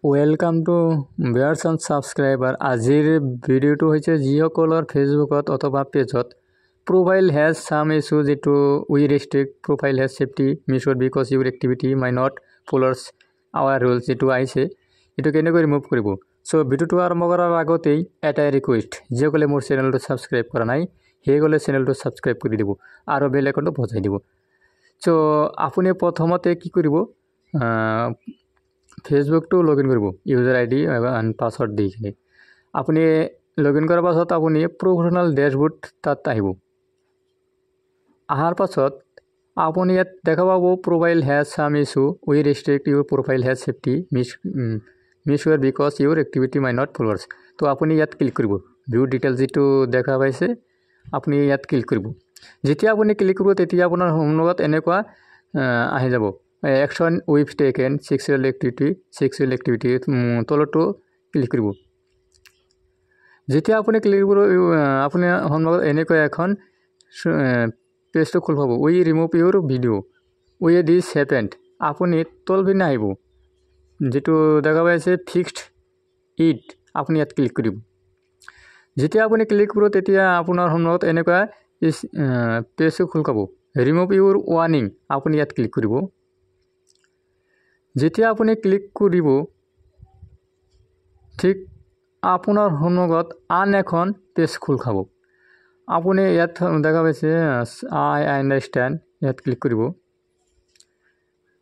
Welcome to viewers and subscriber. আজিৰ ভিডিঅ'টো হৈছে যিসকলৰ ফেচবুকত অথবা পেজত প্ৰফাইল হেজ সাম ইছ্যু, যেটো we restrict profile has safety missed because your activity may not followers our rules, যেটো আহিছে এইটো কেনেকৈ ৰিমুভ কৰিব। চ' ভিডিঅ'টো আৰম্ভ কৰাৰ আগতেই এটাই ৰিকুৱেষ্ট, যিসকলে মোৰ চেনেলটো ছাবস্ক্ৰাইব কৰা নাই সেইসকলে চেনেলটো ছাবস্ক্ৰাইব কৰি দিব আৰু বেল আইকনটো বজাই দিব। চ' আপুনি প্ৰথমতে কি কৰিব, ফেচবুকটো লগ ইন কৰিব ইউজাৰ আইডি এণ্ড পাছৱৰ্ড দি কিনে। আপুনি লগ ইন কৰাৰ পাছত আপুনি প্ৰফেশ্যনেল ডেশ্ববোৰ্ড তাত আহিব। অহাৰ পাছত আপুনি ইয়াত দেখা পাব profile has some issue, we restrict Euro profile has safety missed because your activity may not followers. তো আপুনি ইয়াত ক্লিক কৰিব, ভিউ ডিটেইলছ যিটো দেখা পাইছে আপুনি ইয়াত ক্লিক কৰিব। যেতিয়া আপুনি ক্লিক কৰিব তেতিয়া আপোনাৰ সন্মুখত এনেকুৱা আহি যাব, action we've taken sexual activity তলতো ক্লিক কৰিব। যেতিয়া আপুনি ক্লিক কৰিব আপুনি সন্মুখত এনেকুৱা এখন পেজটো খোল পাব, উই ৰিমুভ ইউৰ ভিডিঅ' উই দিছ হেপেণ্ড। আপুনি তল পিনে আহিব, যিটো দেখা পাইছে ফিক্সড ইট, আপুনি ইয়াত ক্লিক কৰিব। যেতিয়া আপুনি ক্লিক কৰিব তেতিয়া আপোনাৰ সন্মুখত এনেকুৱা পেজটো খোল খাব, ৰিমুভ ইউৰ ৱাৰ্নিং, আপুনি ইয়াত ক্লিক কৰিব। যেতিয়া আপুনি ক্লিক কৰিব ঠিক আপোনাৰ সন্মুখত আন এখন পেজ খোল খাব। আপুনি ইয়াত দেখা পাইছে আই আণ্ডাৰষ্টেণ্ড, ইয়াত ক্লিক কৰিব।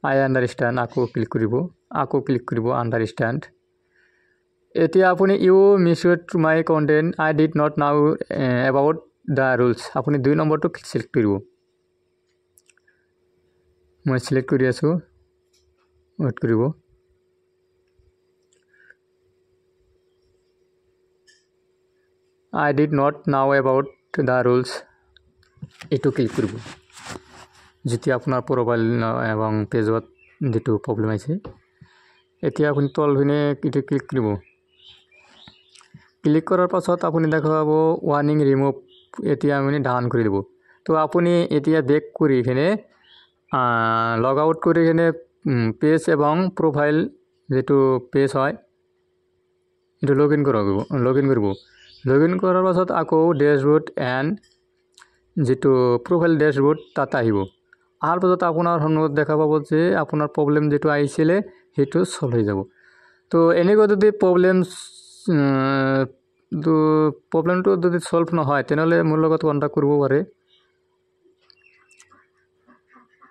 আই আণ্ডাৰষ্টেণ্ড আকৌ ক্লিক কৰিব আণ্ডাৰষ্টেণ্ড। এতিয়া আপুনি you missed my content I did not know about the rules, আপুনি 2 নম্বৰটো চিলেক্ট কৰিব। মই চিলেক্ট কৰি আছোঁ, ৱেইট কৰিব। I did not know about the rules, এইটো ক্লিক কৰিব। যেতিয়া আপোনাৰ প্ৰফাইল এবং পেজত যিটো প্ৰব্লেম আহিছে, এতিয়া আপুনি তল পিনে এইটো ক্লিক কৰিব। ক্লিক কৰাৰ পাছত আপুনি দেখা পাব ৱাৰ্নিং ৰিমুভ, এতিয়া আপুনি ডাউন কৰি দিব। তো আপুনি এতিয়া বেক কৰি কিনে লগ আউট কৰি কিনে পেজ এবং প্ৰফাইল যেটো পেজ হয় এইটো লগ ইন কৰিব। লগ ইন কৰাৰ পাছত আকৌ ডেশ্ববোৰ্ড এণ্ড যেটো প্ৰফাইল ডেশ্ববোৰ্ড তাত আহিব। অহাৰ পাছত আপোনাৰ সন্মুখত দেখা পাব যে আপোনাৰ প্ৰব্লেম যেটো আহিছিলে সেইটো সলভ হৈ যাব। তো এনেকৈ যদি প্ৰব্লেমটো যদি সলভ নহয় তেনেহ'লে মোৰ লগত কণ্টেক্ট কৰিব পাৰে।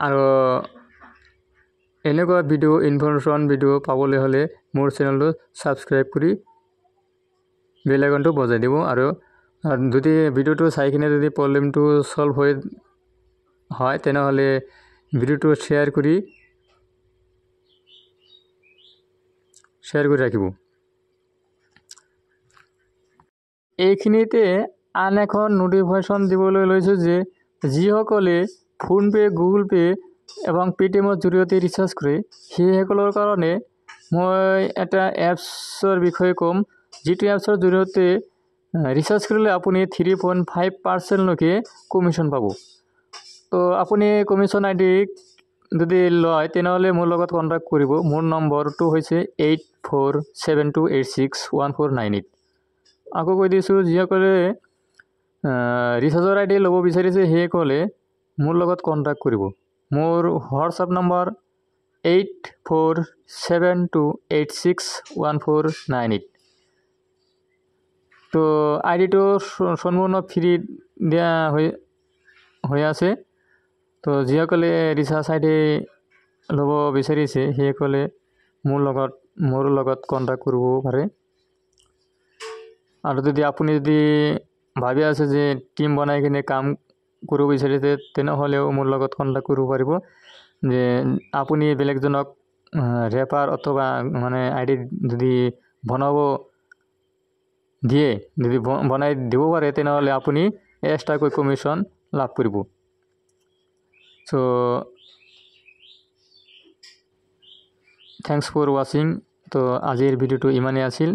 আৰু এনেকুৱা ভিডিঅ' ইনফৰমেশ্যন ভিডিঅ' পাবলৈ হ'লে মোৰ চেনেলটো ছাবস্ক্ৰাইব কৰি বেল আইকনটো বজাই দিব। আৰু যদি ভিডিঅ'টো চাই কিনে যদি প্ৰব্লেমটো সলভ হয় তেনেহ'লে ভিডিঅ'টো শ্বেয়াৰ কৰি ৰাখিব। এইখিনিতে আন এখন নোটিফিকেশ্যন দিবলৈ লৈছোঁ যে যিসকলে ফোনপে, গুগল পে এবং পেটিএমৰ জৰিয়তে ৰিচাৰ্জ কৰে সেইসকলৰ কাৰণে মই এটা এপছৰ বিষয়ে ক'ম, যিটো এপছৰ জৰিয়তে ৰিচাৰ্জ কৰিলে আপুনি 3.5% কমিশ্যন পাব। তো আপুনি কমিশ্যন আইডি যদি লয় তেনেহ'লে মোৰ লগত কণ্টেক্ট কৰিব। মোৰ নম্বৰটো হৈছে 8472861498। আকৌ কৈ দিছোঁ, যিসকলে ৰিচাৰ্জৰ আইডি ল'ব বিচাৰিছে সেইসকলে মোৰ লগত কণ্টেক্ট কৰিব। মোৰ হোৱাটছআপ নম্বৰ 8472861498। তো আইডিটো সম্পূৰ্ণ ফ্ৰী দিয়া হৈ আছে। তো যিসকলে ৰিচাৰ্জ আইডি ল'ব বিচাৰিছে সেইসকলে মোৰ লগত কণ্টেক্ট কৰিব পাৰে। আৰু যদি আপুনি ভাবি আছে যে টিম বনাই কিনে কাম কৰিব বিচাৰিছে তেনেহ'লেও মোৰ লগত কণ্টেক্ট কৰিব পাৰিব। যে আপুনি বেলেগজনক ৰেফাৰ অথবা মানে আইডি যদি বনাই দিব পাৰে তেনেহ'লে আপুনি এক্সট্ৰাকৈ কমিশ্যন লাভ কৰিব। চ' থ্যাংকস ফৰ ৱাচিং। তো আজিৰ ভিডিঅ'টো ইমানেই আছিল।